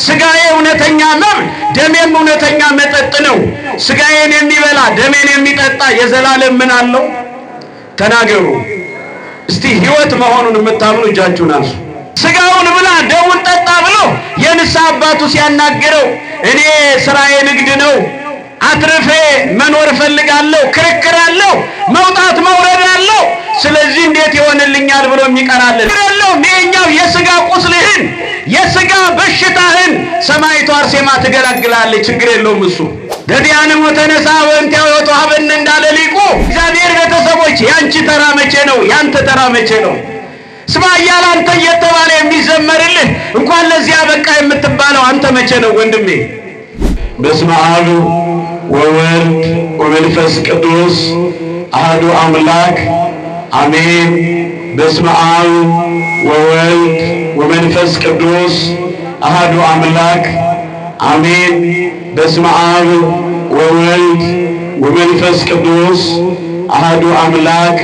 ስጋዬ እውነተኛ መብል ደሜም እውነተኛ መጠጥ ነው። ስጋዬን የሚበላ ደሜን የሚጠጣ የዘላለም ምን አለው? ተናገሩ እስቲ። ሕይወት መሆኑን የምታምኑ እጃችሁን አንሱ። ስጋውን ብላ ደሙን ጠጣ ብሎ የንስሐ አባቱ ሲያናግረው እኔ ስራዬ ንግድ ነው፣ አትርፌ መኖር ፈልጋለሁ፣ ክርክር አለው፣ መውጣት መውረድ አለው፣ ስለዚህ እንዴት ይሆንልኛል ብሎ የሚቀራል አይደለም። የኛው የስጋ ቁስልህን የስጋ በሽታህን ሰማይቷ አርሴማ ትገላግላለች፣ ችግር የለውም እሱ። ደዲያንም ወተነሳ ወንቲያው ወተሐበን እንዳለ ሊቁ እግዚአብሔር ቤተሰቦች ያንቺ ተራ መቼ ነው? ያንተ ተራ መቼ ነው? ስማ እያለ አንተ እየተባለ የሚዘመርልህ እንኳን ለዚያ በቃ የምትባለው አንተ መቼ ነው ወንድሜ? በስመ አብ ወወልድ ወመንፈስ ቅዱስ አሐዱ አምላክ አሜን። በስመ አብ ወወልድ ወመንፈስ ቅዱስ አሐዱ አምላክ አሜን። በስመ አብ ወወልድ ወመንፈስ ቅዱስ አሐዱ አምላክ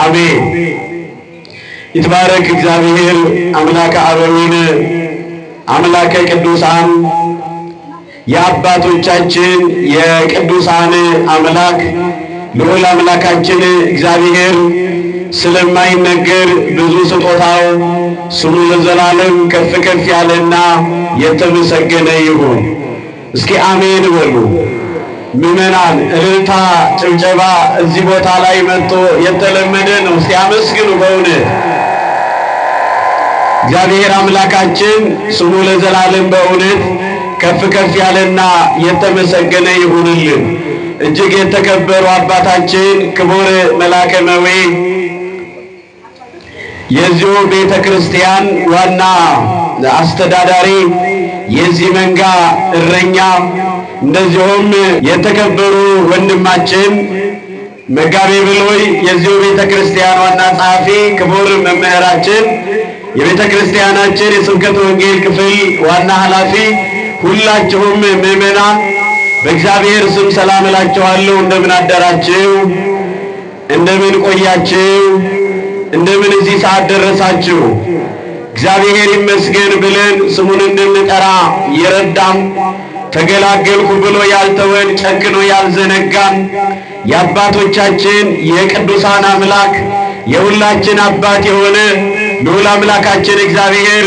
አሜን። ይትባረክ እግዚአብሔር አምላከ አበዊነ አምላከ ቅዱሳን የአባቶቻችን የቅዱሳን አምላክ ልዑል አምላካችን እግዚአብሔር ስለማይነገር ብዙ ስጦታው ስሙ ለዘላለም ከፍ ከፍ ያለና የተመሰገነ ይሁን። እስኪ አሜን በሉ ምዕመናን። እልልታ ጭብጨባ እዚህ ቦታ ላይ መጥቶ የተለመደ ነው። እስኪ አመስግኑ በእውነት እግዚአብሔር አምላካችን ስሙ ለዘላለም በእውነት ከፍ ከፍ ያለና የተመሰገነ ይሁንልን። እጅግ የተከበሩ አባታችን ክቡር መላከ መዌ የዚሁ ቤተ ክርስቲያን ዋና አስተዳዳሪ፣ የዚህ መንጋ እረኛ፣ እንደዚሁም የተከበሩ ወንድማችን መጋቤ ብሉይ የዚሁ ቤተ ክርስቲያን ዋና ጸሐፊ ክቡር መምህራችን፣ የቤተ ክርስቲያናችን የስብከተ ወንጌል ክፍል ዋና ኃላፊ፣ ሁላችሁም ምዕመናን በእግዚአብሔር ስም ሰላም እላችኋለሁ። እንደምን አደራችሁ? እንደምን ቆያችሁ? እንደምን እዚህ ሰዓት ደረሳችሁ? እግዚአብሔር ይመስገን ብለን ስሙን እንድንጠራ ይረዳም ተገላገልኩ ብሎ ያልተወን ጨክኖ ያልዘነጋን የአባቶቻችን የቅዱሳን አምላክ የሁላችን አባት የሆነ ልዑል አምላካችን እግዚአብሔር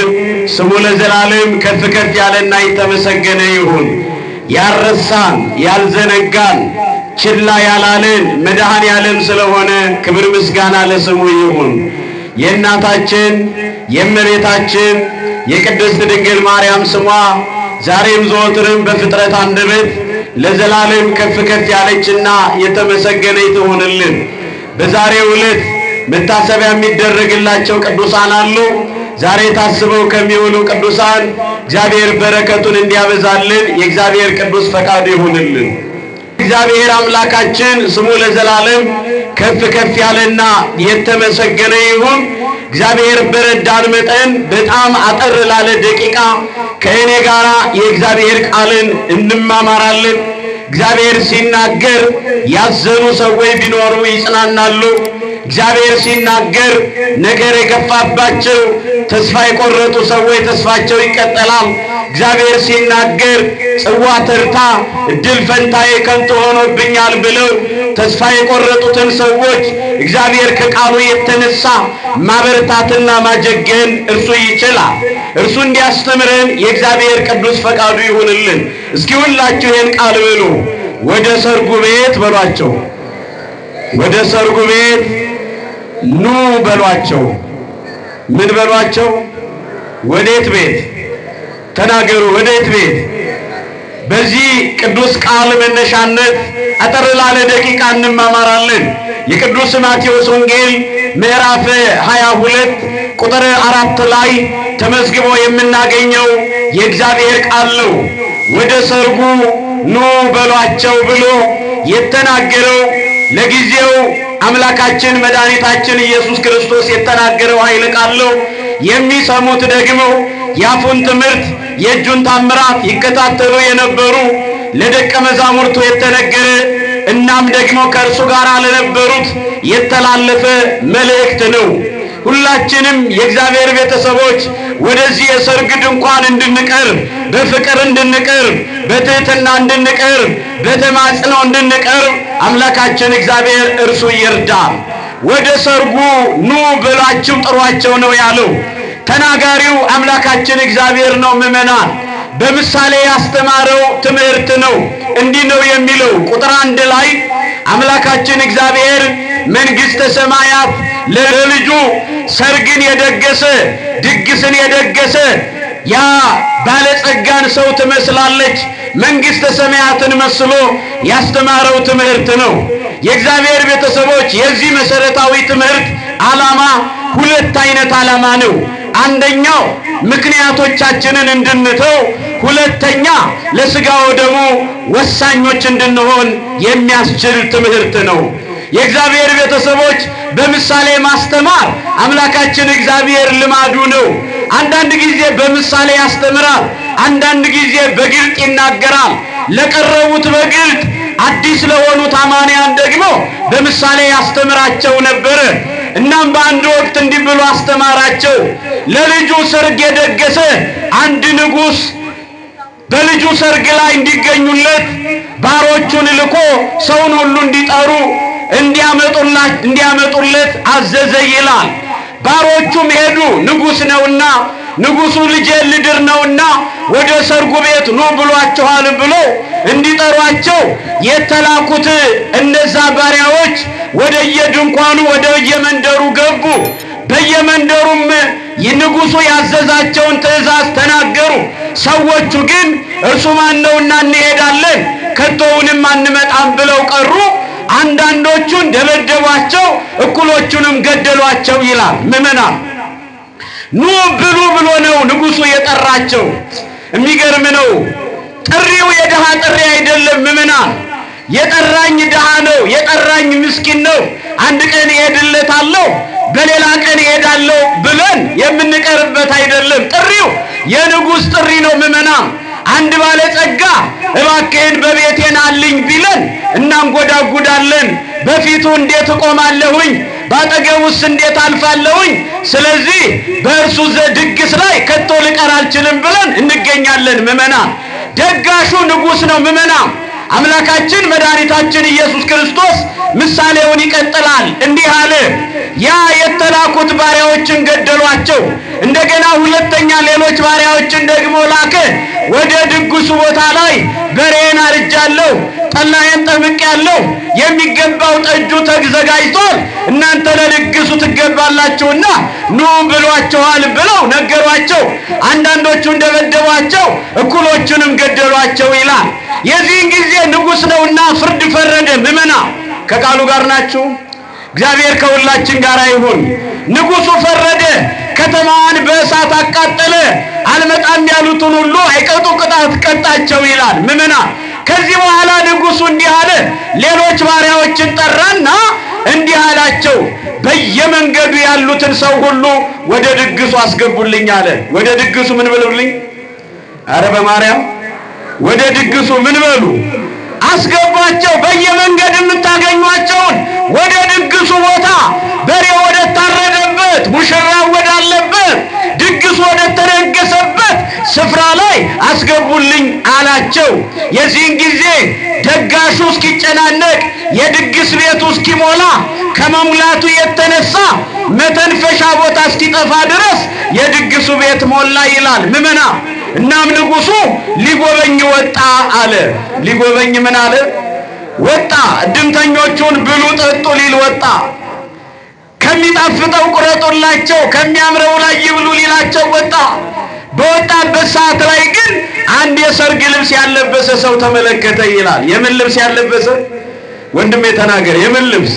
ስሙ ለዘላለም ከፍ ከፍ ያለና የተመሰገነ ይሁን። ያረሳን ያልዘነጋን ችላ ያላለን መድኃኔ ዓለም ስለሆነ ክብር ምስጋና ለስሙ ይሁን። የእናታችን የእመቤታችን የቅድስት ድንግል ማርያም ስሟ ዛሬም ዘወትርም በፍጥረት አንደበት ለዘላለም ከፍ ከፍ ያለችና የተመሰገነ ይሁንልን። በዛሬው ዕለት መታሰቢያ የሚደረግላቸው ቅዱሳን አሉ። ዛሬ ታስበው ከሚውሉ ቅዱሳን እግዚአብሔር በረከቱን እንዲያበዛልን የእግዚአብሔር ቅዱስ ፈቃዱ ይሁንልን። እግዚአብሔር አምላካችን ስሙ ለዘላለም ከፍ ከፍ ያለና የተመሰገነ ይሁን። እግዚአብሔር በረዳን መጠን በጣም አጠር ላለ ደቂቃ ከእኔ ጋራ የእግዚአብሔር ቃልን እንማማራለን። እግዚአብሔር ሲናገር ያዘኑ ሰዎች ቢኖሩ ይጽናናሉ። እግዚአብሔር ሲናገር ነገር የገፋባቸው ተስፋ የቆረጡ ሰዎች ተስፋቸው ይቀጠላል። እግዚአብሔር ሲናገር ጽዋ ተርታ እድል ፈንታዬ ከንቱ ሆኖብኛል ብለው ተስፋ የቆረጡትን ሰዎች እግዚአብሔር ከቃሉ የተነሳ ማበረታትና ማጀገን እርሱ ይችላል። እርሱ እንዲያስተምረን የእግዚአብሔር ቅዱስ ፈቃዱ ይሁንልን። እስኪ ሁላችሁ ይህን ቃል በሉ። ወደ ሰርጉ ቤት በሏቸው። ወደ ሰርጉ ቤት ኑ በሏቸው። ምን በሏቸው? ወዴት ቤት? ተናገሩ። ወዴት ቤት? በዚህ ቅዱስ ቃል መነሻነት አጠር ላለ ደቂቃ እንማማራለን። የቅዱስ ማቴዎስ ወንጌል ምዕራፍ 22 ቁጥር 4 ላይ ተመዝግቦ የምናገኘው የእግዚአብሔር ቃል ነው። ወደ ሰርጉ ኑ በሏቸው ብሎ የተናገረው ለጊዜው አምላካችን መድኃኒታችን ኢየሱስ ክርስቶስ የተናገረው ኃይለ ቃል ነው። የሚሰሙት ደግሞ ያፉን ትምህርት የእጁን ታምራት ይከታተሉ የነበሩ ለደቀ መዛሙርቱ የተነገረ እናም ደግሞ ከእርሱ ጋር ለነበሩት የተላለፈ መልእክት ነው። ሁላችንም የእግዚአብሔር ቤተሰቦች ወደዚህ የሰርግ ድንኳን እንድንቀርብ፣ በፍቅር እንድንቀርብ፣ በትህትና እንድንቀርብ፣ በተማጽኖ እንድንቀርብ አምላካችን እግዚአብሔር እርሱ ይርዳል። ወደ ሰርጉ ኑ ብላችሁ ጥሯቸው ነው ያለው። ተናጋሪው አምላካችን እግዚአብሔር ነው። ምእመናን በምሳሌ ያስተማረው ትምህርት ነው። እንዲህ ነው የሚለው ቁጥር 1 ላይ አምላካችን እግዚአብሔር መንግሥተ ሰማያት ለልጁ ሰርግን የደገሰ ድግስን የደገሰ ያ ባለጸጋን ሰው ትመስላለች መንግሥተ ሰማያትን መስሎ ያስተማረው ትምህርት ነው። የእግዚአብሔር ቤተሰቦች የዚህ መሰረታዊ ትምህርት ዓላማ ሁለት አይነት ዓላማ ነው። አንደኛው ምክንያቶቻችንን እንድንተው፣ ሁለተኛ ለሥጋው ደሙ ወሳኞች እንድንሆን የሚያስችል ትምህርት ነው። የእግዚአብሔር ቤተሰቦች በምሳሌ ማስተማር አምላካችን እግዚአብሔር ልማዱ ነው። አንዳንድ ጊዜ በምሳሌ ያስተምራል፣ አንዳንድ ጊዜ በግልጥ ይናገራል። ለቀረቡት በግልጥ፣ አዲስ ለሆኑት አማንያን ደግሞ በምሳሌ ያስተምራቸው ነበር። እናም በአንድ ወቅት እንዲህ ብሎ አስተማራቸው። ለልጁ ሰርግ የደገሰ አንድ ንጉሥ በልጁ ሰርግ ላይ እንዲገኙለት ባሮቹን ልኮ ሰውን ሁሉ እንዲጠሩ እንዲያመጡለት አዘዘ ይላል። ባሮቹም ሄዱ። ንጉሥ ነውና ንጉሡ ልጄን ልድር ነውና ወደ ሰርጉ ቤት ኑ ብሏቸዋል ብሎ እንዲጠሯቸው የተላኩት እነዛ ባሪያዎች ወደየድንኳኑ ወደየመንደሩ ገቡ። በየመንደሩም ንጉሡ ያዘዛቸውን ትእዛዝ ተናገሩ። ሰዎቹ ግን እርሱ ማን ነውና እንሄዳለን ከቶውንም አንመጣም ብለው ቀሩ። አንዳንዶቹን ደበደቧቸው፣ እኩሎቹንም ገደሏቸው ይላል። ምእመናን ኑ ብሉ ብሎ ነው ንጉሡ የጠራቸው። የሚገርም ነው። ጥሪው የድሃ ጥሪ አይደለም። ምእመናን የጠራኝ ድሃ ነው፣ የጠራኝ ምስኪን ነው። አንድ ቀን እሄድለታለሁ በሌላ ቀን እሄዳለሁ ብለን የምንቀርበት አይደለም። ጥሪው የንጉሥ ጥሪ ነው። ምእመናን አንድ ባለጸጋ እባክህን በቤቴን አልኝ ቢለን እናንጎዳጉዳለን። በፊቱ እንዴት እቆማለሁኝ? ባጠገቡስ እንዴት አልፋለሁኝ? ስለዚህ በእርሱ ድግስ ላይ ከቶ ልቀር አልችልም ብለን እንገኛለን። ምእመናን ደጋሹ ንጉሥ ነው። ምእመናን አምላካችን መድኃኒታችን ኢየሱስ ክርስቶስ ምሳሌውን ይቀጥላል። እንዲህ አለ። ያ የተላኩት ባሪያዎችን ገደሏቸው። እንደገና ሁለተኛ ሌሎች ባሪያዎችን ደግሞ ላከ። ወደ ድግሱ ቦታ ላይ በሬን አርጃለሁ፣ ጠላዬን ጠምቄያለሁ፣ የሚገባው ጠጁ ተዘጋጅቷል፣ እናንተ ለድግሱ ትገባላችሁና ኑ ብሏቸዋል ብለው ነገሯቸው። አንዳንዶቹን ደበደቧቸው፣ እኩሎቹንም ገደሏቸው ይላል። የዚህን ጊዜ ንጉሥ ነውና ፍርድ ፈረደ። ምእመናን ከቃሉ ጋር ናችሁ? እግዚአብሔር ከሁላችን ጋር ይሁን። ንጉሡ ፈረደ። ከተማዋን በእሳት አቃጠለ። አልመጣም ያሉትን ሁሉ አይቀጡ ቅጣት ቀጣቸው ይላል። ምእመናን ከዚህ በኋላ ንጉሡ እንዲህ አለ። ሌሎች ባሪያዎችን ጠራና እንዲህ አላቸው፣ በየመንገዱ ያሉትን ሰው ሁሉ ወደ ድግሱ አስገቡልኝ አለ። ወደ ድግሱ ምን በሉልኝ? አረ በማርያም ወደ ድግሱ ምን በሉ? አስገቧቸው። በየመንገድ የምታገኟቸውን ወደ ድግሱ ቦታ፣ በሬ ወደ ታረደበት፣ ሙሽራው ወዳለበት፣ ድግሱ ወደ ተደገሰበት ስፍራ ላይ አስገቡልኝ አላቸው። የዚህን ጊዜ ደጋሹ እስኪጨናነቅ፣ የድግስ ቤቱ እስኪሞላ፣ ከመሙላቱ የተነሳ መተንፈሻ ቦታ እስኪጠፋ ድረስ የድግሱ ቤት ሞላ ይላል። ምእመና እናም ንጉሡ ሊጎበኝ ወጣ አለ። ሊጎበኝ ምን አለ? ወጣ። እድምተኞቹን ብሉ ጠጡ ሊል ወጣ። ከሚጣፍጠው ቁረጡላቸው፣ ከሚያምረው ላይ ይብሉ ሊላቸው ወጣ። በወጣበት ሰዓት ላይ ግን አንድ የሰርግ ልብስ ያለበሰ ሰው ተመለከተ ይላል። የምን ልብስ ያለበሰ? ወንድሜ ተናገር። የምን ልብስ?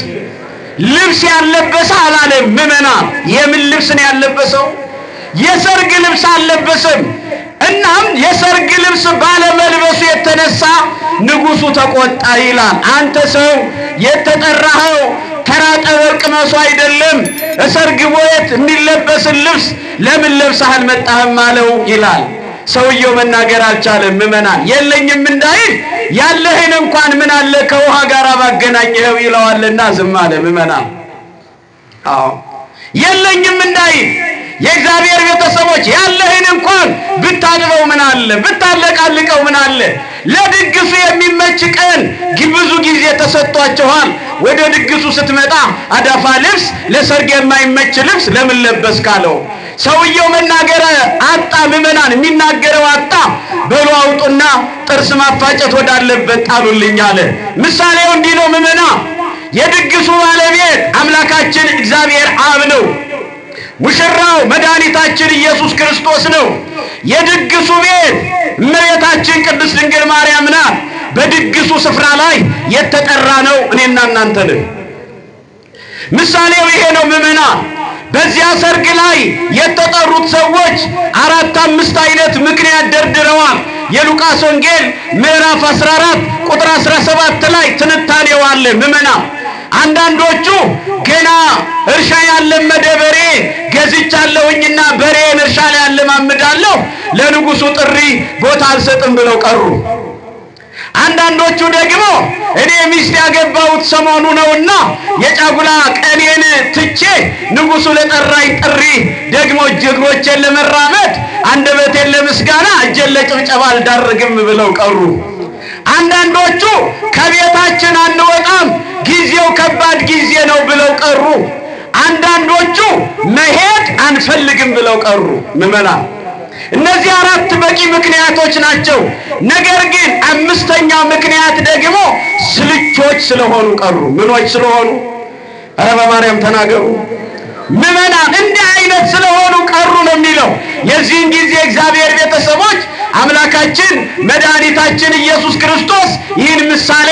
ልብስ ያለበሰ አላለም። ምእመና የምን ልብስ ነው ያለበሰው? የሰርግ ልብስ አልለበሰም። እናም የሰርግ ልብስ ባለመልበሱ የተነሳ ንጉሡ ተቆጣ ይላል። አንተ ሰው የተጠራኸው ተራ ጠበቅ መሱ አይደለም፣ ሰርግ ቦየት የሚለበስን ልብስ ለምን ለብሰህ አልመጣህም አለው ይላል። ሰውየው መናገር አልቻለም። ምእመናን የለኝም እንዳይል ያለህን እንኳን ምን አለ ከውሃ ጋር ባገናኘኸው ይለዋልና ዝም አለ። ምእመናን አዎ የለኝም እንዳይል የእግዚአብሔር ቤተሰቦች ያለህን እንኳን ብታድበው ምን አለ፣ ብታለቃልቀው ምን አለ። ለድግሱ የሚመች ቀን ብዙ ጊዜ ተሰጥቷቸዋል። ወደ ድግሱ ስትመጣ አዳፋ ልብስ፣ ለሰርግ የማይመች ልብስ ለምን ለበስ ካለው ሰውየው መናገር አጣ። ምዕመናን የሚናገረው አጣ። በሉ አውጡና ጥርስ ማፋጨት ወዳለበት ጣሉልኝ አለ። ምሳሌው እንዲህ ነው ምዕመናን። የድግሱ ባለቤት አምላካችን እግዚአብሔር አብ ነው። ሙሽራው መድኃኒታችን ኢየሱስ ክርስቶስ ነው። የድግሱ ቤት እመቤታችን ቅድስት ድንግል ማርያም ናት። በድግሱ ስፍራ ላይ የተጠራ ነው እኔና እናንተ ነን። ምሳሌው ይሄ ነው ምዕመናን። በዚያ ሰርግ ላይ የተጠሩት ሰዎች 4-5 አይነት ምክንያት ደርድረዋል። የሉቃስ ወንጌል ምዕራፍ 14 ቁጥር 17 ላይ ትንታኔው አለ ምዕመናን። አንዳንዶቹ ገና እርሻ ያለመደ በሬ ገዝቻለሁኝና በሬን እርሻ ላይ ያለማምዳለሁ ለንጉሱ ጥሪ ቦታ አልሰጥም ብለው ቀሩ። አንዳንዶቹ ደግሞ እኔ ሚስት ያገባሁት ሰሞኑ ነውና የጫጉላ ቀኔን ትቼ ንጉሱ ለጠራኝ ጥሪ ደግሞ እግሮቼን ለመራመድ አንደበቴን ለምስጋና እጄን ለጭብጨባ አልዳርግም ብለው ቀሩ። አንዳንዶቹ ከቤታችን አንወጣም ጊዜው ከባድ ጊዜ ነው ብለው ቀሩ። አንዳንዶቹ መሄድ አንፈልግም ብለው ቀሩ። ምዕመናን እነዚህ 4 በቂ ምክንያቶች ናቸው። ነገር ግን 5ኛው ምክንያት ደግሞ ስልቾች ስለሆኑ ቀሩ። ምኖች ስለሆኑ? ኧረ በማርያም ተናገሩ ምዕመናን። እንዲህ አይነት ስለሆኑ ቀሩ ነው የሚለው። የዚህን ጊዜ እግዚአብሔር ቤተሰቦች አምላካችን መድኃኒታችን ኢየሱስ ክርስቶስ ይህን ምሳሌ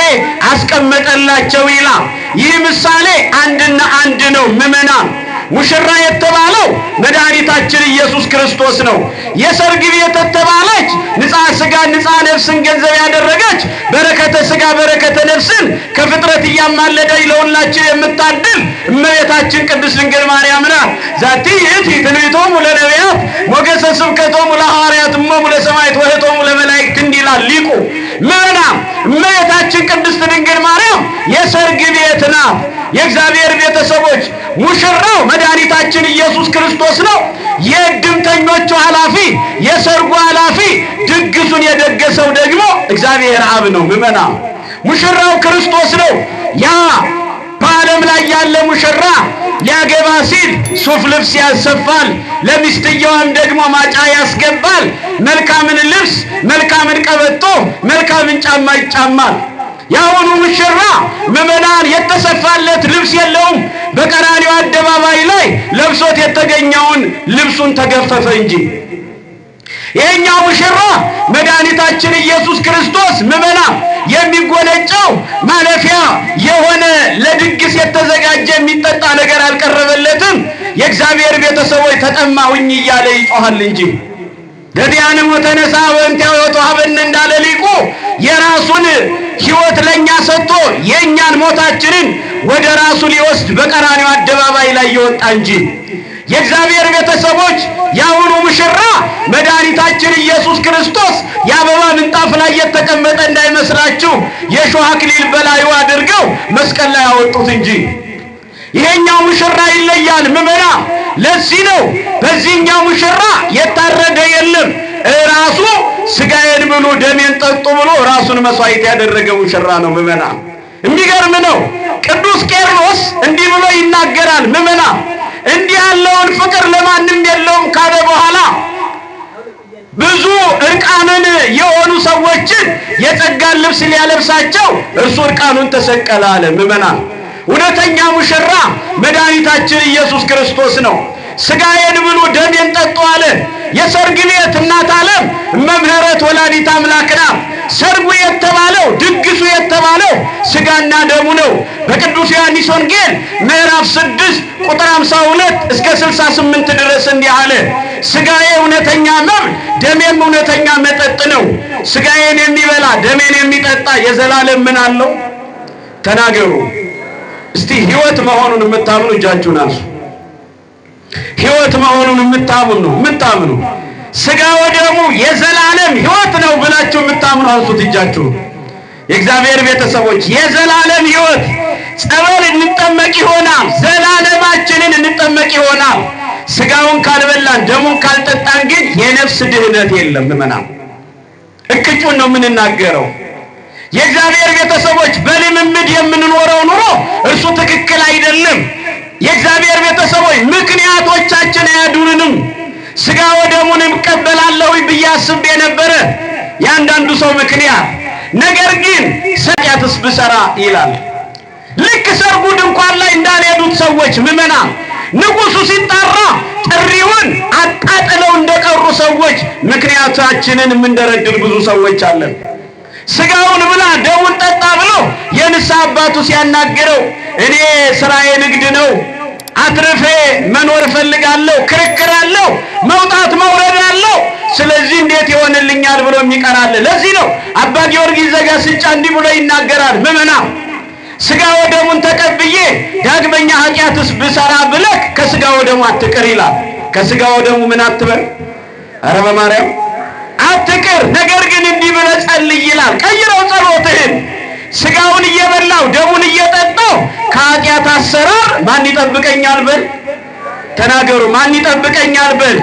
አስቀመጠላቸው ይላል። ይህ ምሳሌ አንድና አንድ ነው ምዕመናን። ሙሽራ የተባለው መድኃኒታችን ኢየሱስ ክርስቶስ ነው። የሰርግ ቤት የተባለች ንጽሐ ሥጋ ንጽሐ ነፍስን ገንዘብ ያደረገች በረከተ ሥጋ በረከተ ነፍስን ከፍጥረት እያማለደች ለሁላችን የምታድል እመቤታችን ቅድስት ድንግል ማርያም ናት። ዛቲ ይእቲ ትንቢቶሙ ለነቢያት ሞገሰ ስብከቶሙ ለሐዋርያት እሞሙ ለሰማዕታት ወእኅቶሙ ለመላእክት እንዲላል ሊቁ። ምዕመናን እመቤታችን ቅድስት ድንግል ማርያም የሰርግ ቤት ናት። የእግዚአብሔር ቤተሰቦች ሙሽራው መድኃኒታችን ኢየሱስ ክርስቶስ ነው። የእድምተኞቹ ኃላፊ፣ የሰርጉ ኃላፊ፣ ድግሱን የደገሰው ደግሞ እግዚአብሔር አብ ነው። ምዕመናን ሙሽራው ክርስቶስ ነው። ያ በዓለም ላይ ያለ ሙሽራ ሊያገባ ሲል ሱፍ ልብስ ያሰፋል፣ ለሚስትየዋም ደግሞ ማጫ ያስገባል። መልካምን ልብስ፣ መልካምን ቀበቶ፣ መልካምን ጫማ ይጫማል። ያሁኑ ሙሽራ ምዕመናን የተሰፋለት ልብስ የለውም። በቀራንዮ አደባባይ ላይ ለብሶት የተገኘውን ልብሱን ተገፈፈ እንጂ። ይሄኛው ሙሽራ መድኃኒታችን ኢየሱስ ክርስቶስ ምዕመናን የሚጎነጨው ማለፊያ የሆነ ለድግስ የተዘጋጀ የሚጠጣ ነገር አልቀረበለትም። የእግዚአብሔር ቤተሰቦች ተጠማሁኝ እያለ ይጮሃል እንጂ ለዲያንም ወተነሳ ወንቲያው ወተሃበን እንዳለ ሊቁ የራሱን ሕይወት ለኛ ሰጥቶ የኛን ሞታችንን ወደ ራሱ ሊወስድ በቀራንዮ አደባባይ ላይ ይወጣ እንጂ። የእግዚአብሔር ቤተሰቦች ያሁኑ ሙሽራ መድኃኒታችን ኢየሱስ ክርስቶስ የአበባ ምንጣፍ ላይ የተቀመጠ እንዳይመስላችሁ የሾህ አክሊል በላዩ አድርገው መስቀል ላይ ያወጡት እንጂ። ይሄኛው ሙሽራ ይለያል ምዕመናን። ለዚህ ነው በዚህኛው ሙሽራ የታረደ የለም። ራሱ ስጋዬን ብሉ ደሜን ጠጡ ብሎ ራሱን መስዋዕት ያደረገ ሙሽራ ነው ምዕመናን። የሚገርም ነው። ቅዱስ ቄርሎስ እንዲህ ብሎ ይናገራል ምዕመናን። እንዲህ ያለውን ፍቅር ለማንም የለውም ካለ በኋላ ብዙ እርቃንን የሆኑ ሰዎችን የጸጋን ልብስ ሊያለብሳቸው እርሱ እርቃኑን ተሰቀለ አለ ምዕመናን። እውነተኛ ሙሽራ መድኃኒታችን ኢየሱስ ክርስቶስ ነው። ስጋዬን ብሉ ደሜን ጠጡ አለ። የሰርግ ቤት እናት ዓለም እመምህረት ወላዲት አምላክ ናት። ሰርጉ የተባለው ድግሱ የተባለው ስጋና ደሙ ነው። በቅዱስ ዮሐንስ ወንጌል ምዕራፍ 6 ቁጥር 52 እስከ 68 ድረስ እንዲህ አለ። ስጋዬ እውነተኛ መብል ደሜም እውነተኛ መጠጥ ነው። ስጋዬን የሚበላ ደሜን የሚጠጣ የዘላለም ምን አለው? ተናገሩ እስቲ። ሕይወት መሆኑን የምታምኑ እጃችሁን አንሱ። ሕይወት መሆኑን የምታምኑ ስጋ ወደሙ የዘላለም ሕይወት ነው ብላችሁ የምታምኑ አንሱት እጃችሁን። የእግዚአብሔር ቤተሰቦች የዘላለም ሕይወት ጸበል እንጠመቅ ይሆናል። ዘላለማችንን እንጠመቅ ይሆናል። ስጋውን ካልበላን ደሙን ካልጠጣን ግን የነፍስ ድህነት የለም። ምእመናን እቅጩን ነው የምንናገረው። የእግዚአብሔር ቤተሰቦች በልምምድ የምንኖረው ኑሮ እርሱ ትክክል አይደለም። የእግዚአብሔር ቤተሰቦች ምክንያቶቻችን አያዱንንም። ስጋ ወደሙን እቀበላለሁ ብዬ አስቤ ነበረ ያንዳንዱ ሰው ምክንያት። ነገር ግን ኃጢአትስ ብሰራ ይላል። ልክ ሰርጉ ድንኳን ላይ እንዳልሄዱት ሰዎች ምእመናን ንጉሡ ሲጣራ ጥሪውን አጣጥለው እንደቀሩ ሰዎች ምክንያታችንን የምንደረድር ብዙ ሰዎች አለን። ስጋውን ብላ ደሙን ጠጣ ብሎ የንስሐ አባቱ ሲያናግረው እኔ ስራዬ ንግድ ነው፣ አትርፌ መኖር እፈልጋለሁ፣ ክርክር አለው፣ መውጣት መውረድ አለው፣ ስለዚህ እንዴት ይሆንልኛል ብሎ የሚቀራል። ለዚህ ነው አባ ጊዮርጊስ ዘጋስጫ እንዲህ ብሎ ይናገራል። ምእመናን ስጋ ወደሙን ተቀብዬ ዳግመኛ ኃጢአትስ ብሰራ ብለህ ከስጋ ወደሙ አትቅር ይላል። ከስጋ ወደሙ ምን አትበል? ኧረ በማርያም አትቅር። ነገር ግን እንዲህ ብለህ ጸልይ ይላል። ቀይረው ጸሎትህን። ስጋውን እየበላው ደሙን እየጠጣው ከኃጢአት አሰራር ማን ይጠብቀኛል በል። ተናገሩ። ማን ይጠብቀኛል በል።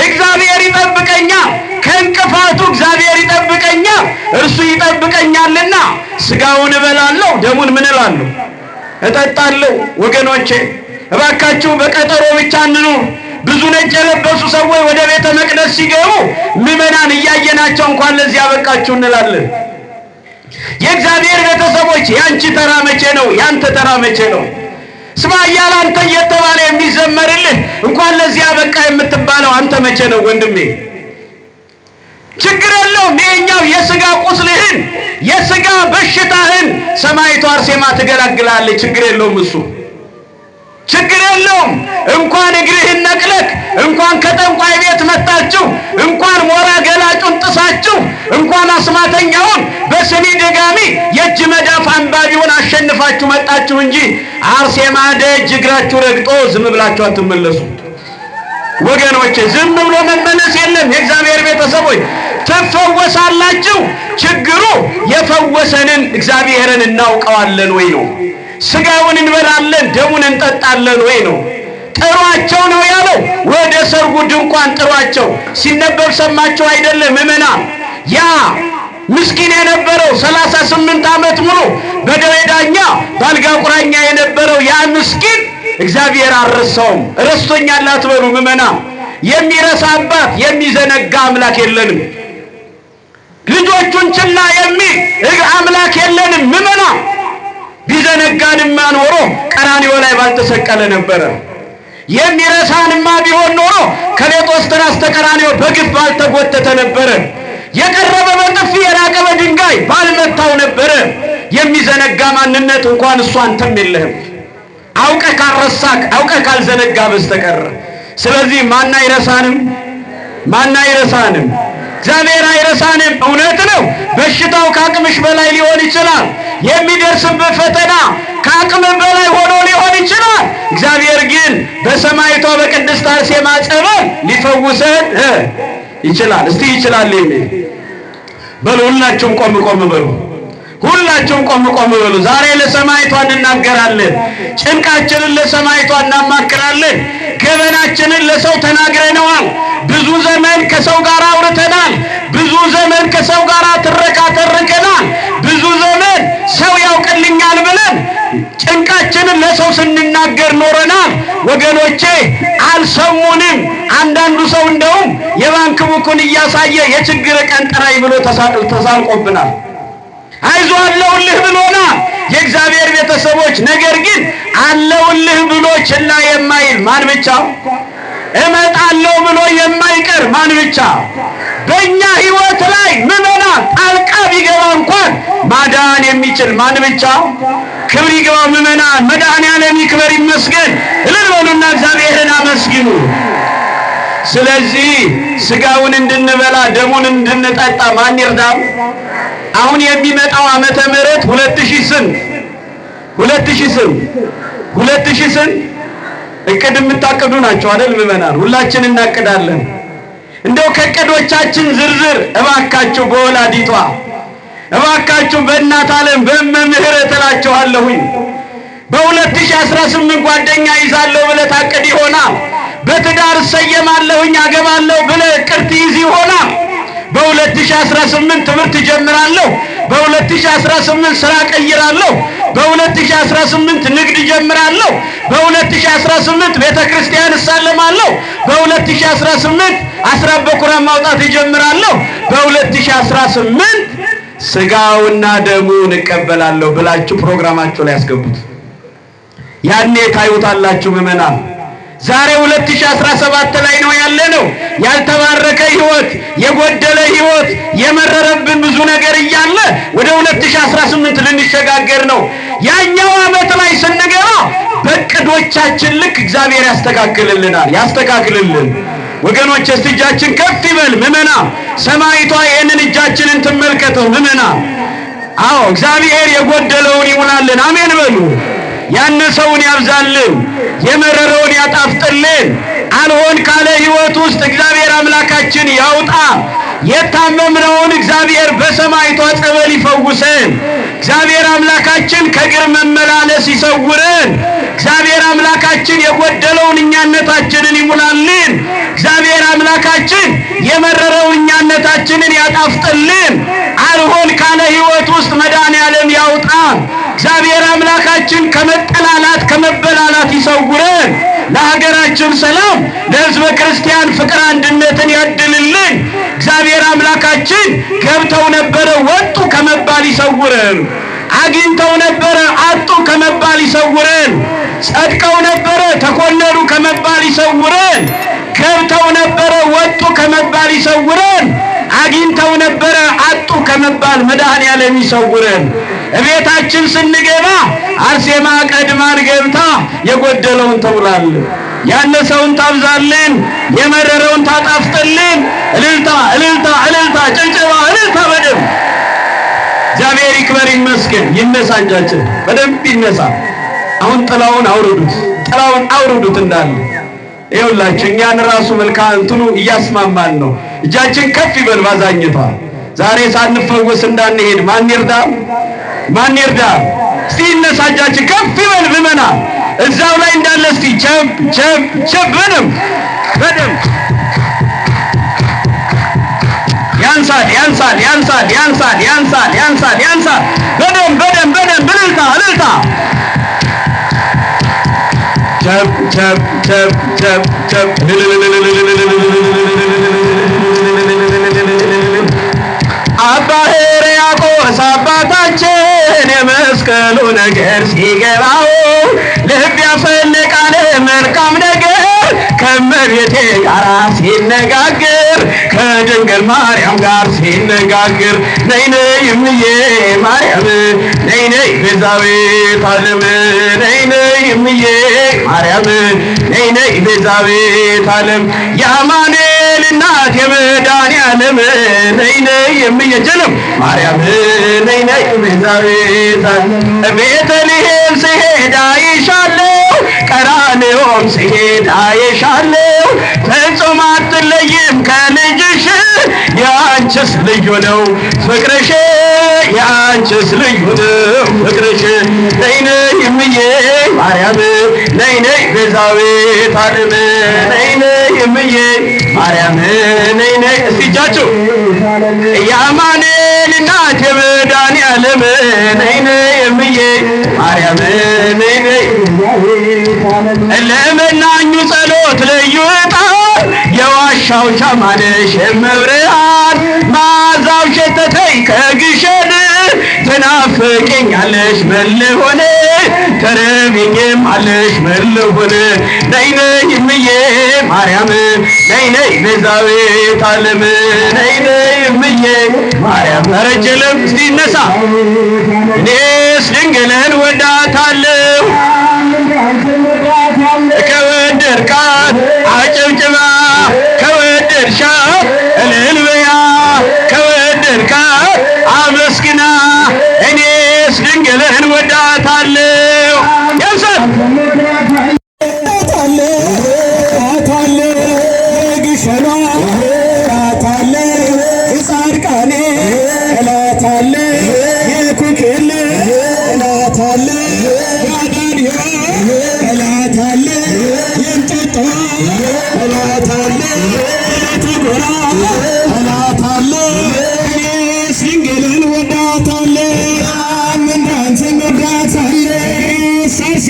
እግዚአብሔር ይጠብቀኛል። ከእንቅፋቱ እግዚአብሔር ይጠብቀኛል። እርሱ ይጠብቀኛልና ስጋውን እበላለሁ፣ ደሙን ምን እላለሁ? እጠጣለሁ። ወገኖቼ እባካችሁ በቀጠሮ ብቻ እንኑር። ብዙ ነጭ የለበሱ ሰዎች ወደ ቤተ መቅደስ ሲገቡ ምእመናን እያየናቸው እንኳን ለዚህ ያበቃችሁ እንላለን። የእግዚአብሔር ቤተሰቦች ያንቺ ተራ መቼ ነው? ያንተ ተራ መቼ ነው? ስማ እያለ አንተ እየተባለ የሚዘመርልህ እንኳን ለዚህ ያበቃ የምትባለው አንተ መቼ ነው ወንድሜ? ችግር የለውም። ይሄኛው የሥጋ ቁስልህን የሥጋ በሽታህን ሰማዕቷ አርሴማ ትገላግላለች። ችግር የለውም እሱ ችግር የለውም። እንኳን እግርህን ነቅለክ እንኳን ከጠንቋይ ቤት መጣችሁ እንኳን ሞራ ገላጩን ጥሳችሁ እንኳን አስማተኛውን በስኒ ደጋሚ የእጅ መዳፍ አንባቢውን አሸንፋችሁ መጣችሁ እንጂ አርሴማ ደጅ እግራችሁ ረግጦ ዝም ብላችሁ አትመለሱ ወገኖቼ። ዝም ብሎ መመለስ የለም። የእግዚአብሔር ቤተሰቦች ትፈወሳላችሁ። ችግሩ የፈወሰንን እግዚአብሔርን እናውቀዋለን ወይ ነው። ስጋውን እንበላለን ደሙን እንጠጣለን ወይ ነው። ጥሯቸው ነው ያለው። ወደ ሰርጉ ድንኳን ጥሯቸው። ሲነበብ ሰማችሁ አይደለም ምእመናን? ያ ምስኪን የነበረው 38 ዓመት ሙሉ በደዌ ዳኛ ባልጋ ቁራኛ የነበረው ያ ምስኪን እግዚአብሔር አልረሳውም። ረስቶኛል አትበሉ ምእመናን። የሚረሳ አባት የሚዘነጋ አምላክ የለንም። ልጆቹን ችላ የሚል አምላክ የለንም ምእመናን። ቢዘነጋንማ ኖሮ ቀራንዮ ላይ ባልተሰቀለ ነበረ። የሚረሳንማ ቢሆን ኖሮ ከሌጦስትራ እስከ ቀራንዮ በግፍ ባልተጎተተ ነበረ። የቀረበ በጥፊ የራቀ በድንጋይ ባልመታው ነበረ። የሚዘነጋ ማንነት እንኳን እሱ አንተም የለህም፣ አውቀህ ካልረሳክ አውቀህ ካልዘነጋ በስተቀር። ስለዚህ ማን አይረሳንም? ማን አይረሳንም? እግዚአብሔር አይረሳንም። እውነት ነው። በሽታው ከአቅምሽ በላይ ሊሆን ይችላል። የሚደርስብህ ፈተና ከአቅም በላይ ሆኖ ሊሆን ይችላል። እግዚአብሔር ግን በሰማዕቷ በቅድስት አርሴማ ጸበል ሊፈውሰን ይችላል። እስቲ ይችላል የሚል በሉ። ሁላችሁም ቆም ቆም በሉ። ሁላችሁም ቆም ቆም በሉ። ዛሬ ለሰማዕቷ እንናገራለን። ጭንቃችንን ለሰማዕቷ እናማክራለን። ገበናችንን ለሰው ተናግረነዋል። ብዙ ዘመን ከሰው ጋር አውርተናል። ብዙ ዘመን ከሰው ጋር ተርከናል። ብዙ ዘመን ሰው ያውቅልኛል ብለን ጭንቃችንን ለሰው ስንናገር ኖረናል። ወገኖቼ አልሰሙንም። አንዳንዱ ሰው እንደውም የባንክ ቡኩን እያሳየ የችግር ቀን ጥራይ ብሎ ተሳልቆብናል። አይዞህ አለውልህ ብሎናል የእግዚአብሔር ቤተሰቦች። ነገር ግን አለውልህ ብሎ ችላ የማይል ማን ብቻ? እመጣለሁ ብሎ የማይቀር ማን ብቻ? በእኛ ሕይወት ላይ ምእመናን ጣልቃ ቢገባ እንኳን ማዳን የሚችል ማን ብቻ? ክብር ይግባ ምእመናን። መድኃኔዓለም ይክበር ይመስገን። እልል በሉና እግዚአብሔርን አመስግኑ። ስለዚህ ስጋውን እንድንበላ ደሙን እንድንጠጣ ማን ይርዳም? አሁን የሚመጣው ዓመተ ምህረት 2000 ስንት 2000 ስንት እቅድ የምታቅዱ ናቸው አይደል ምእመናን? ሁላችን እናቅዳለን። እንደው ከእቅዶቻችን ዝርዝር እባካችሁ በወላዲቷ እባካችሁ በእናት ዓለም በመምህረት እላችኋለሁኝ በ2018 ጓደኛ ይዛለሁ ብለህ ታቅድ ይሆናል። በትዳር እሰየማለሁኝ አገባለሁ ብለህ እቅድ ትይዝ ይሆናል። በ2018 ትምህርት ጀምራለሁ፣ በ2018 ስራ ቀይራለሁ፣ በ2018 ንግድ ጀምራለሁ፣ በ2018 ቤተክርስቲያን እሳለማለሁ፣ በ2018 አስራት በኩራን ማውጣት ጀምራለሁ፣ በ2018 ስጋውና ደሙን እቀበላለሁ ብላችሁ ፕሮግራማችሁ ላይ ያስገቡት። ያኔ ታዩታላችሁ ምእመናን። ዛሬ 2017 ላይ ነው ያለነው። ያልተባረከ ህይወት፣ የጎደለ ህይወት፣ የመረረብን ብዙ ነገር እያለ ወደ 2018 ልንሸጋገር ነው። ያኛው ዓመት ላይ ስንገባ በእቅዶቻችን ልክ እግዚአብሔር ያስተካክልልናል። ያስተካክልልን ወገኖች። እስቲ እጃችን ከፍ ይበል ምእመና። ሰማይቷ ይህንን እጃችንን ትመልከተው ምእመና። አዎ እግዚአብሔር የጎደለውን ይሙላልን። አሜን በሉ። ያነሰውን ያብዛልን፣ የመረረውን ያጣፍጥልን። አልሆን ካለ ህይወት ውስጥ እግዚአብሔር አምላካችን ያውጣ። የታመምነውን እግዚአብሔር በሰማይቷ ጸበል ይፈውሰን። እግዚአብሔር አምላካችን ከእግር መመላለስ ይሰውረን። እግዚአብሔር አምላካችን የጎደለውን እኛነታችንን ይሙላልን። እግዚአብሔር አምላካችን የመረረውን እኛነታችንን ያጣፍጥልን። አልሆን ካለ ህይወት ውስጥ መድኃኔዓለም ያውጣ። እግዚአብሔር አምላካችን ከመጠላላት ከመበላላት ይሰውረን። ለሀገራችን ሰላም፣ ለሕዝበ ክርስቲያን ፍቅር አንድነትን ያድልልን። እግዚአብሔር አምላካችን ገብተው ነበረ ወጡ ከመባል ይሰውረን። አግኝተው ነበረ አጡ ከመባል ይሰውረን። ጸድቀው ነበረ ተኮነኑ ከመባል ይሰውረን። ገብተው ነበረ ወጡ ከመባል ይሰውረን። አግኝተው ነበረ አጡ ከመባል መድኃኔዓለም ይሰውረን። እቤታችን ስንገባ አርሴማ ቀድማን ገብታ የጎደለውን ተውላልን፣ ያነሰውን ታብዛልን፣ የመረረውን ታጣፍጥልን። እልልታ እልልታ እልልታ፣ ጭብጨባ፣ እልልታ በደንብ እግዚአብሔር ይክበር ይመስገን። ይነሳ እጃችን በደንብ ይነሳ። አሁን ጥላውን አውርዱት፣ ጥላውን አውርዱት እንዳለ ይኸውላችሁ እኛን ራሱ መልካም እንትኑ እያስማማን ነው። እጃችን ከፍ ይበል ባዛኝቷ። ዛሬ ሳንፈወስ እንዳንሄድ ማን ይርዳ? ማን ይርዳ? እስቲ ይነሳ እጃችን ከፍ ይበል ምእመና። እዛው ላይ እንዳለ እስቲ ቸብ ቸብ ቸብ በደንብ ያንሳል ያንሳል ያንሳል ያንሳል ያንሳል ያንሳል ያንሳል በደንብ እልልታ እልልታ ቸብ ቸብ ቸብ ቸብ ቸብ አባ ሕርያቆስ አባታችን የመስቀሉ ነገር ሲገባው ልብ ያፈልቃል መልካም ነገር ከመቤቴ ጋር ሲነጋገር ከድንግል ማርያም ጋር ሲነጋገር ነይ ነይ እምዬ ማርያም ነይ ነይ ቤዛዊተ ዓለም ነይ ነይ እምዬ ማርያም ነይ ነይ ቤዛዊተ ዓለም የአማኑኤል እናት የመድኃኔዓለም ነይ ነይ እምዬ ጀለም ማርያም ነይ ነይ ቤዛዊተ ዓለም ቤተልሔም ስሄድ አይሻለሁ ቀራንዮም ስሄድ አይሻለሁ ፍጹም አትለይም ከልጅሽ የአንቺስ ልዩ ነው ፍቅርሽ የአንቺስ ልዩ ነው ፍቅርሽ ነይ ነይ እምዬ ማርያም ነይ ነይ ቤዛዊተ ዓለም ነይ ነይ እምዬ ማርያም ነይ ነይ እስቲ እጃችሁ የአማኑኤል እናት የመድኃኔዓለም ነይ ነይ እምዬ ማርያም ነይ ነይ ለመናኙ ጸሎት ልዩ ዕጣን የዋሻው ሻማ ነሽ እመብርሃን መዓዛው ሸተተኝ ከግሸን ትናፍቂኛለሽ ምን ልሁን ተርቢኝም አለሽ ምን ልሁን ነይ ነይ እምዬ ማርያም ነይ ነይ ቤዛዊተ ዓለም ነይ ነይ እምዬ ማርያም ረጀለም እስቲ ይነሳ እኔስ ድንግልን ወዳታለሁ ከወደድካት አጨብጭባ ከወደድሻት እልል በያ ከወደድካት አመስግና እኔስ ድንግልን ወዳታለሁ ያንሳል ግሸኗ ራታለ ጻድቃኔ እላታለ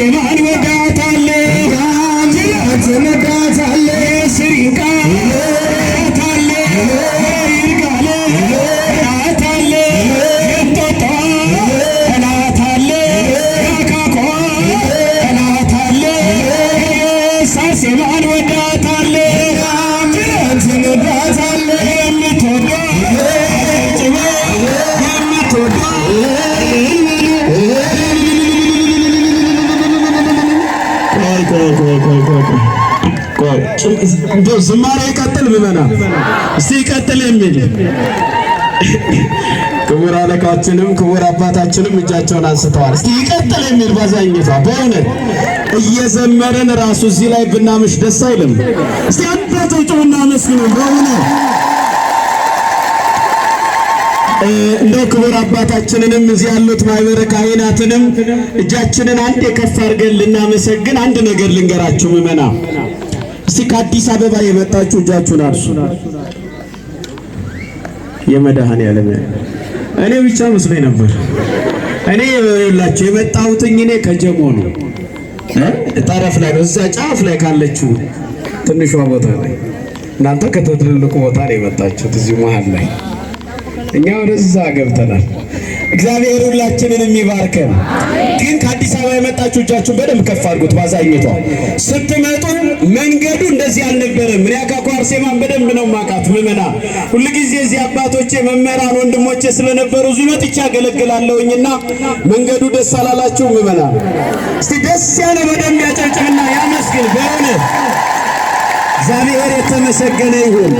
አርሴማን ወዳታለሁ አንቺን ወዳታለሁ ስሪንቃ ወዳታለሁ ይርጋለ ወዳታለሁ የጦጣ ወዳታለሁ ያካኮ ወዳታለሁ አርሴማን ወዳታለሁ አንቺን ወዳታለሁ የምትወደው ዝማሬ ይቀጥል ምዕመናን፣ እስቲ ይቀጥል የሚል ክቡር አለቃችንም ክቡር አባታችንም እጃቸውን አንስተዋል። እስቲ ይቀጥል የሚል ባዛኝቷ በእውነት እየዘመርን ራሱ እዚህ ላይ ብናምሽ ደስ አይልም? እስቲ አንተቶቹና መስግኑ በእውነት እንደው ክቡር አባታችንንም እዚህ ያሉት ማህበረ ካህናትንም እጃችንን አንድ ከፍ አድርገን ልናመሰግን አንድ ነገር ልንገራችሁ ምዕመናን። እስቲ ከአዲስ አበባ የመጣችሁ እጃችሁን አርሱ። የመድኃኔዓለም እኔ ብቻ መስሎኝ ነበር። እኔ ይኸውላችሁ የመጣሁት እኔ ከጀሞ ነው፣ ጠረፍ ላይ ነው፣ እዛ ጫፍ ላይ ካለችው ትንሿ ቦታ ላይ። እናንተ ከተትልልቁ ቦታ ነው የመጣችሁት፣ እዚሁ መሃል ላይ። እኛ ወደዛ ገብተናል። እግዚአብሔር ሁላችንን የሚባርከን። ግን ከአዲስ አበባ የመጣችሁ እጃችሁን በደንብ ከፍ አድርጉት። ባዛኝቷ ስትመጡ መንገዱ እንደዚህ አልነበረም። እኔ አካኮ አርሴማን በደንብ ነው ማቃት ምዕመና። ሁልጊዜ እዚህ አባቶቼ መምህራን ወንድሞቼ ስለነበሩ እዚህ መጥቼ አገለግላለሁኝና መንገዱ ደስ አላላችሁ ምዕመና? እስቲ ደስ ያለ በደንብ ያጨብጭብና ያመስግን። በእውነት እግዚአብሔር የተመሰገነ ይሁን።